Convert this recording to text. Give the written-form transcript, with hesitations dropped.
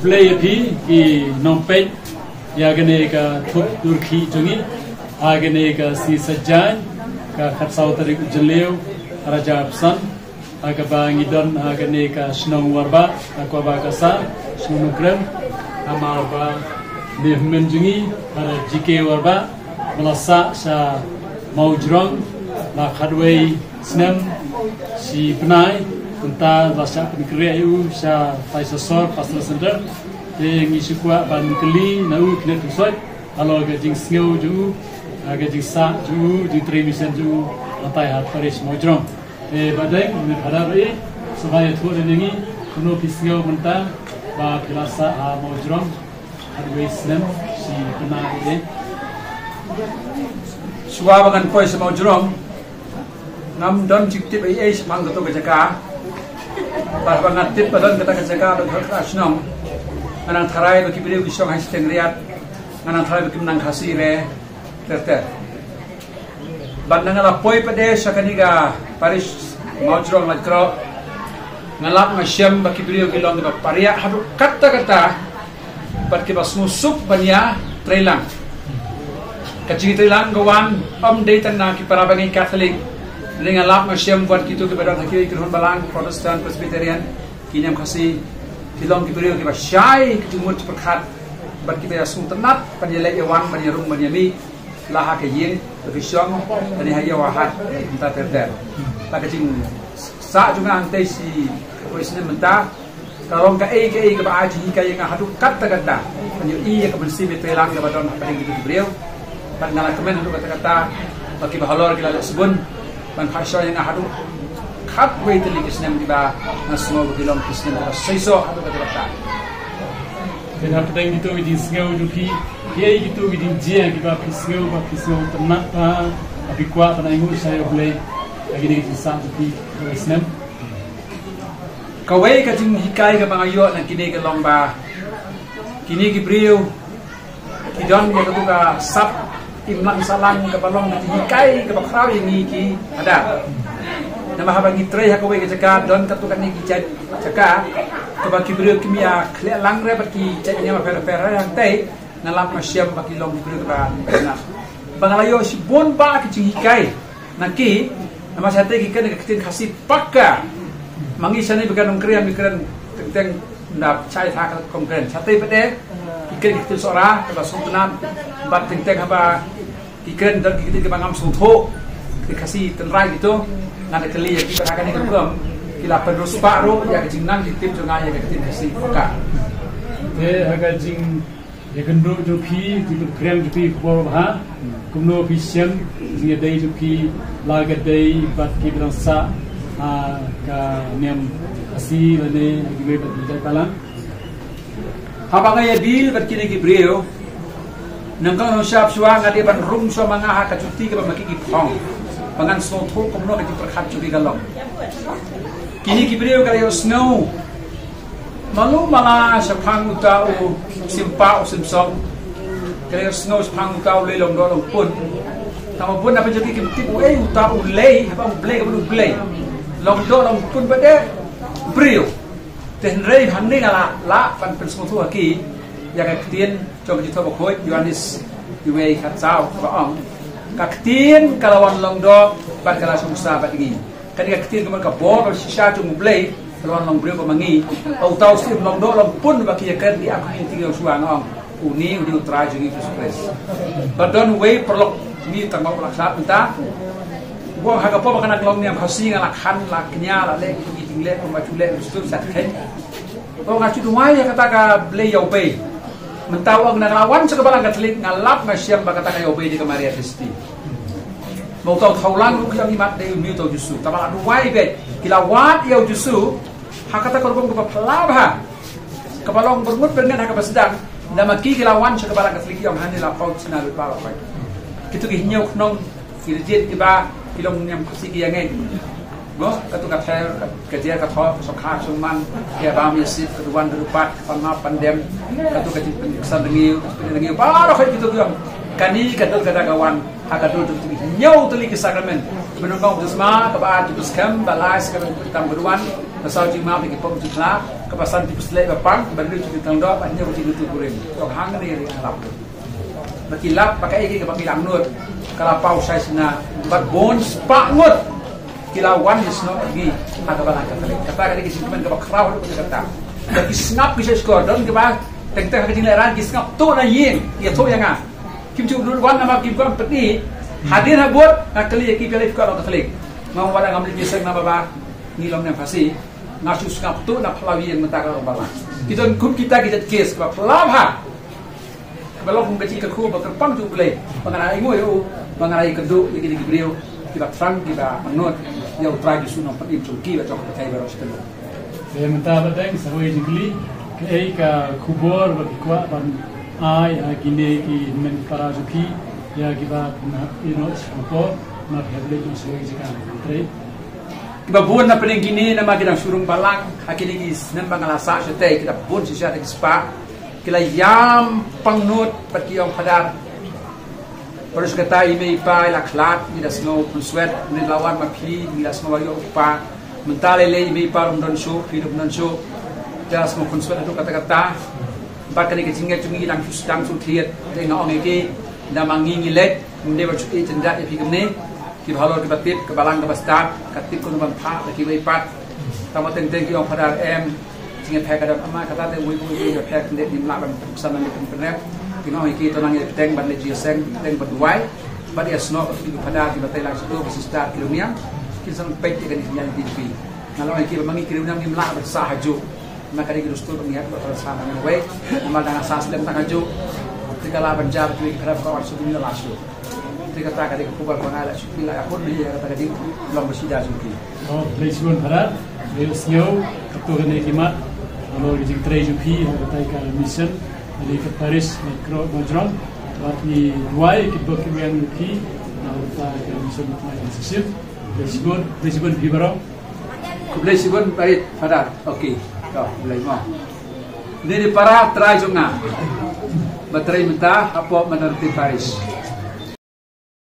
play pi ki nompet ya gane ka thup turki jungi agane ka si sajjan ka khatsau tarik jeleu raja absan aga bangidon agane ka snong warba akwa ba kasa snong krem amar ba nehmen jungi para jike warba melasa sa maujrong la khadwei snem si penai tentang rasa penikriayu sa Faisal Pastor Center te ngisi kwa ban keli nau kena tusoi alo ga jing sngo ju ga jing sa ju di tremission ju antai hat paris maujrong badai me harap supaya thore nengi kuno pisngo mentang ba pilasa a maujrong khadwei snem si penai suwa bagan koi sa maujrong nam don jiktip ai semang gato gajaka bar bangat tip badon kata gajaka do khasnong nganang tharai baki beliau kisong hai stengriat nganang tharai baki menang khasi re ter bandang ala poi pade sakaniga paris maujrong lakro ngalap ngasyam baki beliau kilong ba paria hadu kata baki basmusuk bania trailang kacing trailang gawan day tanna ki parabangi Catholic dengan lap masyam buat kita kepada hakiki kerun balang Protestan Presbyterian kinyam kasih kilong kiberiu kiba syai kejumut perkat bat kita asung tenat panjele ewan panjarung panjami laha kayin begisyong dan haya wahat entah terder tak kacing sa juga antai si koisne mentah kalau ka ke ba aji ka yang hadu kata panju iya ke bersih betelang ke badon paling gitu kiberiu pan ngala kemen hadu kata bagi bahalor kila sebun pan khasyo yang hadu khat wei teli kisnem diba nasmo bilong kisnem seiso hadu kata dan apa yang itu di sengau juki dia itu di dia kita pisau ternak pa abi kuat tanah ingus saya boleh lagi di kisah juki kisnem kawai kacing hikai ke bangayo na kini ke lomba kini ki brio kidon ya ketuka sap imlang salang ke balong na hikai ke bakrau ini ki ada nama habangi tre hakawai ke jaka don ketuka ni ki jaka ke baki brio kimia kle langre baki janya ma fer yang tai ngalap masyam baki long brio ka na bangalayo si bon ba ki hikai naki nama sate ki kan ke khasi pakka mangi sani bukan ongkrian mikran tentang nap chai tha kongkren sate pede ikan kita sora ke sultanan bat tentang apa ikan dan kita ke bangam sutho dikasih tenrai gitu ngada keli ya kita akan ikut kila penerus baru ya kejingan di tim sungai ya kita kasih peka agak jing ya genduk jupi di krem jupi bor ha kumno pisem jing dai jupi laga dai bat ki sa ka nem asi lane gibe bat palang habang ya bil bat kini ki brio nangkang no syap suang ngadi ban rum so manga ka cuti ka maki ki phong pangan so tho kumno ka perkhat cuti galong kini ki brio ka yo snow malu mala sa phang utau simpau simsong ka yo snow sa phang utau le long do long pun tama pun apa jadi ki tip utau le apa ble ka ble long do long pun bade brio ten rei hanni ngala la pan pen smothu aki ya ka tien cho ki thoba khoi Yohanes diwei khat sao ba ong ka tien kalawan long do ban kala sumsa ba dingi kan ka tien ka bo ba shisha chu mublei kalawan long brio ko mangi au tau sim long do long pun ba ki kan di aku inti yo suang ong uni utra jingi express ba don wei perlok ni tangau laksa entah gua haga po bakana long niam khasi ngala khan la knya la le ki tingle ko ma chule stu sat khen ko ngachu duai ya kata ka ble yo pe mentawag na lawan sa kabalang Katolik ngalap na siyang bakata ka yo pe di ka Maria Christi mau tau thaulang lu yang imat de mi to jusu tabala duai be kilawat yo jusu hakata ko ko palabha kabalong bermut dengan haka basdang namaki kilawan sa kabalang Katolik yang hanila paut sinalu para pa kitu ki hinyo nong kirjet kiba kilong nyam kasi kiyange bo katu ka thair ka dia ka tho so kha suman ke bam yasif keduan berupat panma pandem katu ka sandengi sandengi para khoi kitu yang kani kadal kada kawan hakadul tu nyau tuli ke sakramen menunggang desma ka ba tu skam balais ka tam keduan pasal jima ki pom tu kla kepasan tipus lek bapang baru kita tangdo banyak uji lutu kuring tok hang ni ri alap bakilap pakai iki ke papilang nut kalapau size na but bones pak ngut kilawan is no lagi ada balang kata kali kisi kemen ke bakrau lu kata bagi snap bisa skor don ke ba teng-teng ke jinleran ki snap tu na yin ya tu yang ah kim chu dul wan nama kim kon peti hadir habot akli ki pelai ko lo klik mau wada ngamli biseng na baba ni long nem fasi ngasu snap tu na pelawi yang mentaka lo bala kita kun kita kes ba pelawha belum kecil ke khu berkepang tu boleh mengenai ngoi mengenai kedua yang di beliau kita terang kita menurut yang tradisi non pergi Turki atau ke Thailand baru sekali. Saya minta badang sahoi jikli ke ka kubur berkuat ban ai gini ki men para juki ya kita ino apa nak heblet sahoi jikan tre. Kita buat na pening gini nama kita surung balang hakili ki nembang alasa setai kita buat sisa di spa kita yam pangnut pergi yang padar. Terus kata ime ipa laklat ni dah snow pulswet ni lawan mapi ni dah snow wayo upa mentale le ime ipa rumdon show hidup non show dah snow pulswet itu kata-kata empat kali kecingnya cungi dan susdang sutiat dengan orang ini dah mangi ngilet ni bercuti cendak ya fikir ni kita halor kita tip ke balang ke bastar katip kono bantah lagi ime ipa tamat teng-teng yang padar tinggal pakai dalam ama kata tu wui pakai ni melakukan pesanan ni penerap kita iki tonang yang teng ban leji seng teng berduai bad ya snow itu pada di batai lang situ besi start kilomia kita sang pek dengan yang TV kalau iki mangi kilomia ni melak bersahaju maka di rustu mengihat bersama dengan we memandang asas dan tangaju ketika la banjar tu kerap kawan sudunya lasu ketika tak ada kubal kona la syukila akun dia kata di long bersida suki oh leisuan parat snow ketua nekimat kalau di tre jupi ada ka mission di ke Paris mikro majram buat ni duai kita kembali ki kita mission sesif Lisbon Fibaro Lisbon baik pada okey dah mulai mau ini para try jonga baterai mentah apa menerti Paris